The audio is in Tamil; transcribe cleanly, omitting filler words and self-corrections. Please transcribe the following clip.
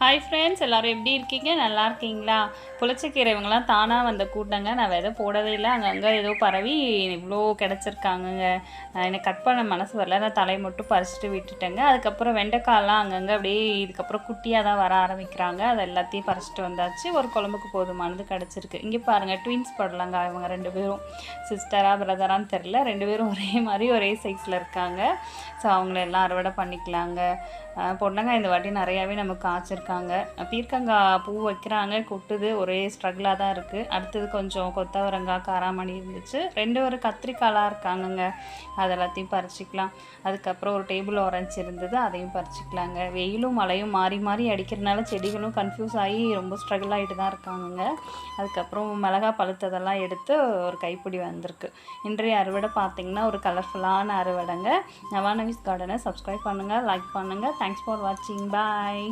ஹாய் ஃப்ரெண்ட்ஸ், எல்லோரும் எப்படி இருக்கீங்க? நல்லா இருக்கீங்களா? புளிச்சக்கீரை இவங்கெல்லாம் தானாக வந்த கூட்டங்க. நான் விதை போடவே இல்லை. அங்கங்கே ஏதோ பரவி இவ்வளோ கிடச்சிருக்காங்கங்க. எனக்கு கட் பண்ண மனசு வரல. நான் தலையை மட்டும் பறிச்சுட்டு விட்டுட்டேங்க. அதுக்கப்புறம் வெண்டைக்காயெலாம் அங்கங்கே அப்படியே இதுக்கப்புறம் குட்டியாக தான் வர ஆரம்பிக்கிறாங்க. அதை எல்லாத்தையும் பறிச்சுட்டு வந்தாச்சு. ஒரு குழம்புக்கு போதுமானது கிடச்சிருக்கு. இங்கே பாருங்கள், ட்வின்ஸ் படலாங்க. இவங்க 2 பேரும் சிஸ்டரா பிரதரான்னு தெரில. 2 பேரும் ஒரே மாதிரி ஒரே சைஸில் இருக்காங்க. ஸோ அவங்களெல்லாம் அறுவடை பண்ணிக்கலாங்க. பொடலங்காய் இந்த வாட்டி நிறையாவே நமக்கு காய்ச்சிருக்காங்க. பீர்க்கங்காய் பூ வைக்கிறாங்க, கொட்டுது. ஒரே ஸ்ட்ரகிளாக தான் இருக்குது. அடுத்தது கொஞ்சம் கொத்தவரங்காய், காராமணி இருந்துச்சு. 2 ஒரு கத்திரிக்காயெலாம் இருக்காங்கங்க. அது எல்லாத்தையும் பறிச்சிக்கலாம். அதுக்கப்புறம் ஒரு டேபிள் ஆரஞ்சு இருந்தது, அதையும் பறிச்சிக்கலாங்க. வெயிலும் மழையும் மாறி மாறி அடிக்கிறதுனால செடிகளும் கன்ஃபியூஸ் ஆகி ரொம்ப ஸ்ட்ரகிள் ஆகிட்டு தான் இருக்காங்கங்க. அதுக்கப்புறம் மிளகா பழுத்ததெல்லாம் எடுத்து ஒரு கைப்பிடி வந்திருக்கு. இன்றைய அறுவடை பார்த்திங்கன்னா ஒரு கலர்ஃபுல்லான அறுவடைங்க. நவானவிஸ் கார்டனை சப்ஸ்கிரைப் பண்ணுங்கள், லைக் பண்ணுங்கள். Thanks for watching. Bye.